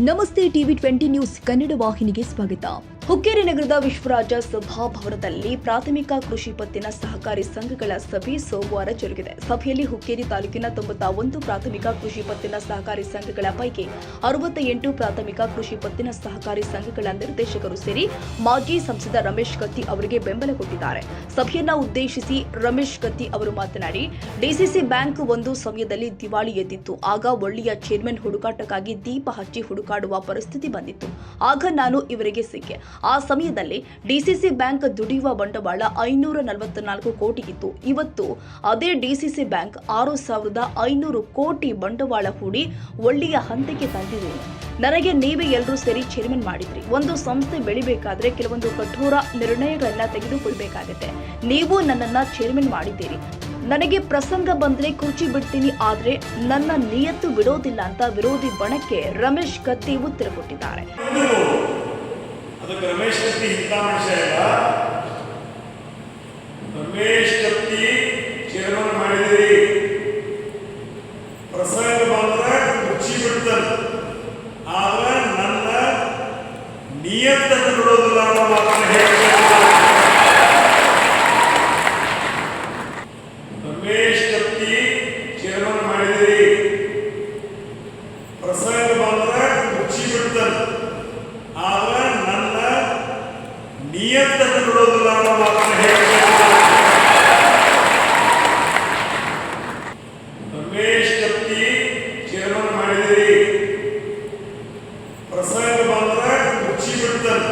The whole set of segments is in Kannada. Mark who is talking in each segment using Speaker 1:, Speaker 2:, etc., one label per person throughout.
Speaker 1: ನಮಸ್ತೆ ಟಿವಿ 20 ನ್ಯೂಸ್ ಕನ್ನಡ ವಾಹಿನಿಗೆ ಸ್ವಾಗತ. ಹುಕ್ಕೇರಿ ನಗರದ ವಿಶ್ವರಾಜ ಸಭಾಭವನದಲ್ಲಿ ಪ್ರಾಥಮಿಕ ಕೃಷಿ ಪತ್ತಿನ ಸಹಕಾರಿ ಸಂಘಗಳ ಸಭೆ ಸೋಮವಾರ ಜರುಗಿದೆ. ಸಭೆಯಲ್ಲಿ ಹುಕ್ಕೇರಿ ತಾಲೂಕಿನ 91 ಪ್ರಾಥಮಿಕ ಕೃಷಿ ಪತ್ತಿನ ಸಹಕಾರಿ ಸಂಘಗಳ ಪೈಕಿ 68 ಪ್ರಾಥಮಿಕ ಕೃಷಿ ಪತ್ತಿನ ಸಹಕಾರಿ ಸಂಘಗಳ ನಿರ್ದೇಶಕರು ಸೇರಿ ಮಾಜಿ ಸಂಸದ ರಮೇಶ್ ಕತ್ತಿ ಅವರಿಗೆ ಬೆಂಬಲ ಕೊಟ್ಟಿದ್ದಾರೆ. ಸಭೆಯನ್ನ ಉದ್ದೇಶಿಸಿ ರಮೇಶ್ ಕತ್ತಿ ಅವರು ಮಾತನಾಡಿ, ಡಿಸಿಸಿ ಬ್ಯಾಂಕ್ ಒಂದು ಸಮಯದಲ್ಲಿ ದಿವಾಳಿ ಎದ್ದಿತ್ತು. ಆಗ ಒಳ್ಳೆಯ ಚೇರ್ಮನ್ ಹುಡುಕಾಟಕ್ಕಾಗಿ ದೀಪ ಹಚ್ಚಿ ಹುಡುಕಾಡುವ ಪರಿಸ್ಥಿತಿ ಬಂದಿತ್ತು. ಆಗ ನಾನು ಇವರಿಗೆ ಸಿಕ್ಕೆ. ಆ ಸಮಯದಲ್ಲಿ ಡಿಸಿಸಿ ಬ್ಯಾಂಕ್ ದುಡಿಯುವ ಬಂಡವಾಳ 544 ಕೋಟಿ ಇತ್ತು. ಇವತ್ತು ಅದೇ ಡಿಸಿಸಿ ಬ್ಯಾಂಕ್ 6,500 ಕೋಟಿ ಬಂಡವಾಳ ಹೂಡಿ ಒಳ್ಳೆಯ ಹಂತಕ್ಕೆ ತಂದಿದೆ. ನನಗೆ ನೀವೇ ಎಲ್ಲರೂ ಸೇರಿ ಚೇರ್ಮನ್ ಮಾಡಿದ್ರಿ. ಒಂದು ಸಂಸ್ಥೆ ಬೆಳಿಬೇಕಾದ್ರೆ ಕೆಲವೊಂದು ಕಠೋರ ನಿರ್ಣಯಗಳನ್ನ ತೆಗೆದುಕೊಳ್ಬೇಕಾಗತ್ತೆ. ನೀವು ನನ್ನನ್ನ ಚೇರ್ಮನ್ ಮಾಡಿದ್ದೀರಿ. ನನಗೆ ಪ್ರಸಂಗ ಬಂದ್ರೆ ಕುರ್ಚಿ ಬಿಡ್ತೀನಿ, ಆದ್ರೆ ನನ್ನ ನಿಯತ್ತು ಬಿಡೋದಿಲ್ಲ ಅಂತ ವಿರೋಧಿ ಬಣಕ್ಕೆ ರಮೇಶ್ ಕತ್ತಿ ಉತ್ತರ ಕೊಟ್ಟಿದ್ದಾರೆ.
Speaker 2: ಅದಕ್ಕೆ ರಮೇಶ್ ಕತ್ತಿ ಇಂಥ ಮನುಷ್ಯ ಇಲ್ಲ. ರಮೇಶ್ ಕತ್ತಿ ಚೇರ್ಮನ್ ಮಾಡಿದಿರಿ, ಪ್ರಸಂಗ ಬಂದ್ರೆ ಕುರ್ಚಿ ಬಿಡ್ತಾನೆ, ಆದ್ರೆ ನನ್ನ ನಿಯತ್ತನ್ನು ಬಿಡೋದಿಲ್ಲ ಅನ್ನೋ ಮಾತನ್ನು ಹೇಳ್ತಾರೆ. ರಮೇಶ್ ಕತ್ತಿ ಚೇರ್ಮನ್ ಮಾಡಿದಿರಿ, ಪ್ರಸಂಗ ಬಂದ್ರೆ ಕುರ್ಚಿ ಬಿಡ್ತಾನೆ, ಆದ್ರೆ ನನ್ನ ನಿಯತ್ತನ್ನು ಬಿಡೋದಿಲ್ಲ ಅನ್ನೋ ಮಾತನ್ನು ಹೇಳ್ತಾರೆ. ರಮೇಶ್ ಕತ್ತಿ ಚೇರ್ಮನ್ ಮಾಡಿದಿರಿ, ಪ್ರಸಂಗ ಬಂದ್ರೆ ಕುರ್ಚಿ ಬಿಡ್ತಾನೆ,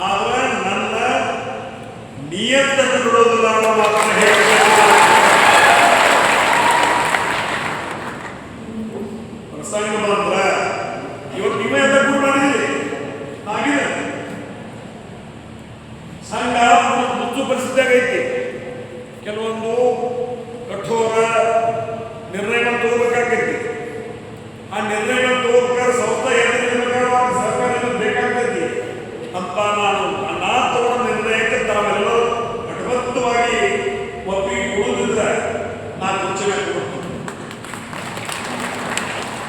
Speaker 2: ಆದ್ರೆ ನನ್ನ ನಿಯತ್ತನ್ನು ಬಿಡೋದಿಲ್ಲ ಅನ್ನೋ ಮಾತನ್ನು ಹೇಳ್ತಾರೆ. ಪ್ರಸಂಗ ಬಂದ್ರೆ ಇವತ್ತು ನೀವೇ ಎಲ್ಲ ಗುರು ಮಾಡಿದಿರಿ, ಆಗಿದೆ ಸಂಘ ಮುಚ್ಚು ಪರಿಸ್ಥಿತಿಯಾಗ ಐತಿ. ಕೆಲವೊಂದು ಕಠೋರ ನಿರ್ಣಯಗಳನ್ನು ತಗೋಬೇಕಾಗ್ತೈತಿ. ಆ ನಿರ್ಣಯಗಳನ್ನು ತಗೋಬೇಕಾದ್ರೆ ಸಂಸ್ಥೆ ಸರ್ಕಾರ ಬೇಕಾಗ್ತೈತಿ ಅಂತ ನಾ ತಗೊಂಡ ನಿರ್ಣಯಕ್ಕೆ ತಾವೆಲ್ಲರೂ ಕಟಬದ್ಧವಾಗಿ ಒಪ್ಪಿಗೆ ಕೊಡುವುದಿದ್ರೆ ನಾ ಕುರ್ಚಿ ಮೇಲೆ ಕೊಡ್ತೀನಿ.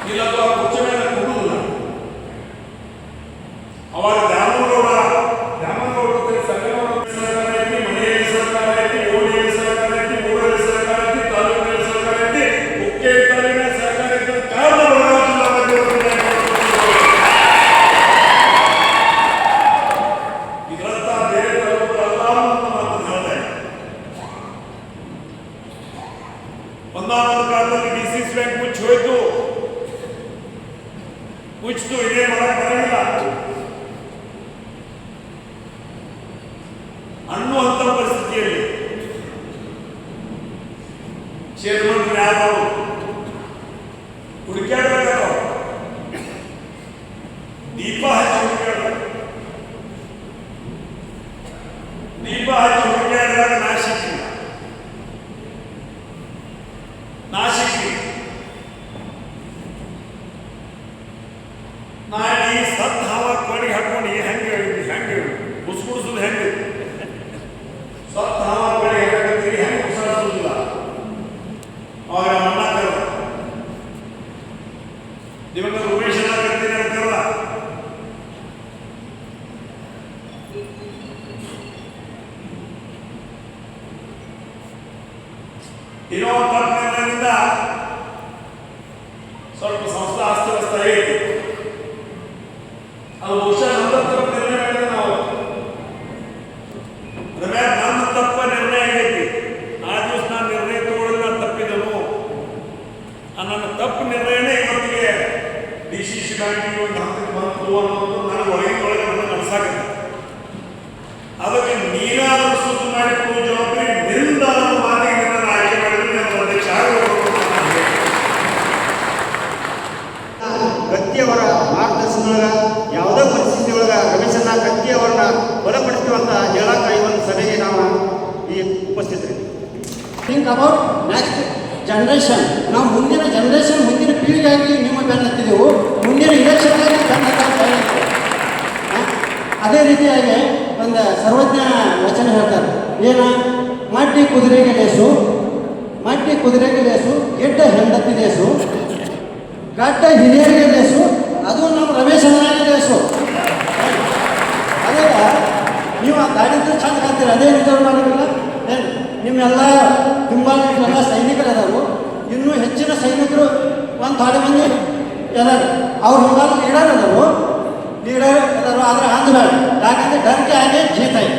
Speaker 2: ಇಲ್ಲಪ್ಪ ಕುರ್ಚಿ ಮೇಲೆ ಕೊಡುವುದಿಲ್ಲ. ಅವಾಗ ದಾಮನಗೌಡ ಸರ್ಕಾರ ಐತಿ, ಮನೆಯಲ್ಲಿ ಸರ್ಕಾರ ಐತಿ, ಓಣಿಯಲ್ಲಿ ಸರ್ಕಾರ ಐತಿ, ಊರಲ್ಲಿ ಸರ್ಕಾರ ಐತಿ, ತಾಲೂಕಿನಲ್ಲಿ ಸರ್ಕಾರ ಐತಿ, ಹುಕ್ಕೇರಿ ತಾಲೂಕಿನ ಸರ್ಕಾರ ಐತಿ. ಕಾರಣ ಇದರಂತ ಬೇರೆ ತಾಲೂಕುಗಳೆಲ್ಲ ಮಾತು ಹೇಳ್ತಾ ಇದೆ. ಒಂದಾನೊಂದು ಕಾಲದಲ್ಲಿ ಡಿಸಿಸಿ ಬ್ಯಾಂಕ್ ಮುಚ್ಚೋಯ್ತು, ಮುಚ್ಚಿತು, ಇದೇ ಮಾಡಕ್ ಬರಂಗಿಲ್ಲ ಅನ್ನುವಂಥ ಪರಿಸ್ಥಿತಿಯಲ್ಲಿ ಚೇರ್ಮನ್ ಯಾರು ಹುಡುಕ್ಯಾಡ್ಬೇಕಾದ ದೀಪ ಹಚ್ಚಿ ಹುಡುಕ್ಯಾಡ, ದೀಪ ಹಚ್ಚಿ ಹುಡುಕ್ಯಾಡಿದಾಗ ನಾಶಿಕ್ರಿ ನಾನು ಈ ಸತ್ ಹವಾ ಕೊಡಿಗೆ ಹಾಕೊಂಡು ಹೆಂಗೆ ಮುಸ್ಕುಡಿಸೋದು ಹೆಂಗೆ ಸತ್ ಹವಾ ಕೊಡಿ ಹಾಕತ್ತೀರಿ, ಹೆಂಗೆ ಮುಸಾಡಿಸೋದಿಲ್ಲ. ಅವಾಗ ಅಣ್ಣ ಕರ ನಿಮಗೆ ಉಮೇಶ್ ಎಲ್ಲ ಕರ್ತೀನಿ ಅಂತಾರಲ್ಲ, ಇರೋ ತಪ್ಪಿನಿಂದ ಸ್ವಲ್ಪ ಸಂಸ್ಥೆ ಅಸ್ತವ್ಯಸ್ತ ಐತಿ. ಅದು ಬಹುಶಃ ನಮ್ಮ ತಪ್ಪ ನಿರ್ಣಯ ಮಾಡಿದ್ರೆ ನಾವು ನನ್ನ ತಪ್ಪ ನಿರ್ಣಯ ಆಗೈತಿ. ಆ ದಿವಸ ನಾನು ನಿರ್ಣಯ ತಗೊಳ್ಳಿಲ್ಲ, ತಪ್ಪಿದನು. ನನ್ನ ತಪ್ಪು ನಿರ್ಣಯನೇ ಇವತ್ತಿಗೆ ಡಿಸಿಸಿ ಬ್ಯಾಂಕಿಗೆ ಒಂದು ಹಂತಕ್ಕೆ ಬಂತು ಅನ್ನೋದು ನನಗೆ ಒಳಗೆ ನಡೆಸಾಕತ್ತೆ. ಅದಕ್ಕೆ ನೀನಾದರೂ ಸುತ್ತು ಮಾಡಿಕೊಳ್ಳುವ ಜವಾಬ್ದಾರಿ ನಿಂದ ಅನ್ನೋ ಮಾತಿಗೆ ನನ್ನ ಆಯ್ಕೆ ಮಾಡಿದ್ರೆ ನಾನು ಅಧ್ಯಕ್ಷ ಆಗಬೇಕು.
Speaker 3: ಕತ್ತಿಯವರ ಮಾರ್ಗದರ್ಶನದೊಳಗ ಯಾವುದೇ ಪರಿಸ್ಥಿತಿ ಒಳಗ ರಮೇಶಣ್ಣ ಕತ್ತಿಯವರನ್ನ ಬಲಪಡಿಸ್ತೀವಂತ ಹೇಳಕ ಈ ಒಂದು ಸಭೆಗೆ ನಾವು ಈ ಉಪಸ್ಥಿತರಿದ್ದೀವಿ.
Speaker 4: Think about next generation. ನಾವು ಮುಂದಿನ ಜನರೇಷನ್, ಮುಂದಿನ ಪೀಳಿಗೆಯಾಗಿ ನಿಮ್ಮ ಬೆನ್ನು ಹತ್ತಿದೆವು, ಮುಂದಿನ ಇಲೆಕ್ಷನ್ಗಾಗಿ ಬೆನ್ನು ಹತ್ತಿದ್ದೇವೆ. ಅದೇ ರೀತಿಯಾಗಿ ಒಂದು ಸರ್ವಜ್ಞ ವಚನ ಹೇಳ್ತಾರೆ, ಏನ ಮಡ್ಡಿ ಕುದುರೆಗೆ ಲೇಸು, ಮಡ್ಡಿ ಕುದುರೆಗೆ ಲೇಸು, ಗೆಡ್ಡ ಹೆಂಡತಿ ಲೇಸು, ಗಡ್ಡ ಹಿರಿಯರಿಗೆ ಲೇಸು, ಅದು ನಮ್ಮ ರಮೇಶ್ ನಾಯಕ ಹೆಸರು. ಅದೇ ನೀವು ಆ ಗಾಡಿದ್ರೆ ಚಂದ ಕಾಣ್ತೀರಿ, ಅದೇ ರಿಸರ್ವ್ ಮಾಡೋದಿಲ್ಲ ಏನು? ನಿಮ್ಮೆಲ್ಲ ತುಂಬ ಎಲ್ಲ ಸೈನಿಕರು ಅದಾರು, ಇನ್ನೂ ಹೆಚ್ಚಿನ ಸೈನಿಕರು ಒಂದು ಥೋಡೆ ಮಂದಿ ಎಲ್ಲರು ಅವ್ರು ಹೋಗಾಗ ಲೀಡರ್ ಅದಾರು ಆದರೆ ಅಂದ್ಬೇಡ, ಯಾಕಂದರೆ ಡರ್ಕೆ ಹಾಗೆ ಜೀತಾಯಿ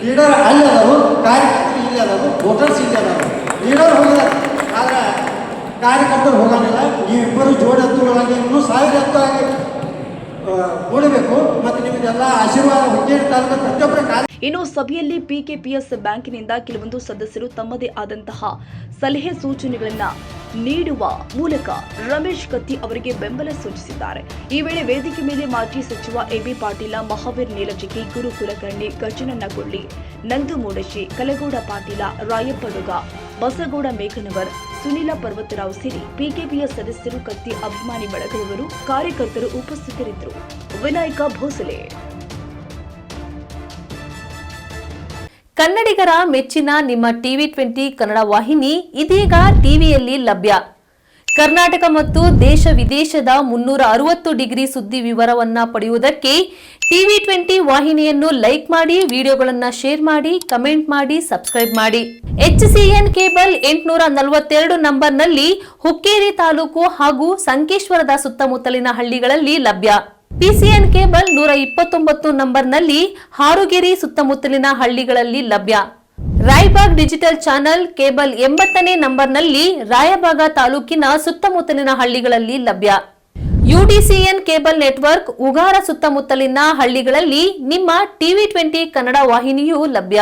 Speaker 4: ಲೀಡರ್ ಅಲ್ಲಿ ಅದಾರು, ಕಾರ್ಯಕರ್ತರು ಇಲ್ಲಿ ಅದಾರು, ವೋಟರ್ಸ್ ಇಲ್ಲಿ ಅದಾರು. ಲೀಡರ್ ಹೋಗಿದ್ದಾರೆ ಆದರೆ ಕಾರ್ಯಕರ್ತರು ಹೋಗೋಂಗಿಲ್ಲ. ನೀವಿಬ್ಬರು ಜೋಡಿ ಹತ್ತುಗಳಾಗಿ ಇನ್ನೂ 1000 ಹತ್ತಾಗಿ ಕೂಡಬೇಕು. ಮತ್ತು ನಿಮಗೆಲ್ಲ ಆಶೀರ್ವಾದ ಹುಕ್ಕೇರಿ ತಾಲೂಕು ಪ್ರತಿಯೊಬ್ಬರ
Speaker 1: ಇನ್ನು ಸಭೆಯಲ್ಲಿ ಪಿಕೆಪಿಎಸ್ ಬ್ಯಾಂಕಿನಿಂದ ಕೆಲವೊಂದು ಸದಸ್ಯರು ತಮ್ಮದೇ ಆದಂತಹ ಸಲಹೆ ಸೂಚನೆಗಳನ್ನ ನೀಡುವ ಮೂಲಕ ರಮೇಶ್ ಕತ್ತಿ ಅವರಿಗೆ ಬೆಂಬಲ ಸೂಚಿಸಿದ್ದಾರೆ. ಈ ವೇಳೆ ವೇದಿಕೆ ಮೇಲೆ ಮಾಜಿ ಸಚಿವ ಎಬಿ ಪಾಟೀಲ, ಮಹಾವೀರ್ ನೀಲಜಿಗಿ, ಗುರು ಕುಲಕರ್ಣಿ, ಗಜನನ್ನಗೊಳ್ಳಿ, ನಂದು ಮೂಡಶಿ, ಕಲಗೌಡ ಪಾಟೀಲ, ರಾಯಪ್ಪಡುಗ, ಬಸಗೌಡ ಮೇಘನವರ್, ಸುನೀಲ ಪರ್ವತರಾವ್ ಸೇರಿ ಪಿಕೆಪಿಎಸ್ ಸದಸ್ಯರು, ಕತ್ತಿ ಅಭಿಮಾನಿ ಬಳಗದವರು, ಕಾರ್ಯಕರ್ತರು ಉಪಸ್ಥಿತರಿದ್ದರು. ವಿನಾಯಕ ಭೋಸಲೆ.
Speaker 5: ಕನ್ನಡಿಗರ ಮೆಚ್ಚಿನ ನಿಮ್ಮ ಟಿವಿ20 ಕನ್ನಡ ವಾಹಿನಿ ಇದೀಗ ಟಿವಿಯಲ್ಲಿ ಲಭ್ಯ. ಕರ್ನಾಟಕ ಮತ್ತು ದೇಶ ವಿದೇಶದ 360 ಡಿಗ್ರಿ ಸುದ್ದಿ ವಿವರವನ್ನ ಪಡೆಯುವುದಕ್ಕೆ ಟಿವಿ20 ವಾಹಿನಿಯನ್ನು ಲೈಕ್ ಮಾಡಿ, ವಿಡಿಯೋಗಳನ್ನು ಶೇರ್ ಮಾಡಿ, ಕಮೆಂಟ್ ಮಾಡಿ, ಸಬ್ಸ್ಕ್ರೈಬ್ ಮಾಡಿ. HCN ಕೇಬಲ್ 842 ನಂಬರ್ನಲ್ಲಿ ಹುಕ್ಕೇರಿ ತಾಲೂಕು ಹಾಗೂ ಸಂಕೇಶ್ವರದ ಸುತ್ತಮುತ್ತಲಿನ ಹಳ್ಳಿಗಳಲ್ಲಿ ಲಭ್ಯ. PCN ಕೇಬಲ್ 129 ನಂಬರ್ನಲ್ಲಿ ಹಾರುಗೆರೆ ಸುತ್ತಮುತ್ತಲಿನ ಹಳ್ಳಿಗಳಲ್ಲಿ ಲಭ್ಯ. ರಾಯಬಾಗ್ ಡಿಜಿಟಲ್ ಚಾನೆಲ್ ಕೇಬಲ್ 80ನೇ ನಂಬರ್ನಲ್ಲಿ ರಾಯಬಾಗ ತಾಲೂಕಿನ ಸುತ್ತಮುತ್ತಲಿನ ಹಳ್ಳಿಗಳಲ್ಲಿ ಲಭ್ಯ. UDCN ಕೇಬಲ್ ನೆಟ್ವರ್ಕ್ ಉಗಾರ ಸುತ್ತಮುತ್ತಲಿನ ಹಳ್ಳಿಗಳಲ್ಲಿ ನಿಮ್ಮ ಟಿವಿ20 ಕನ್ನಡ ವಾಹಿನಿಯೂ ಲಭ್ಯ.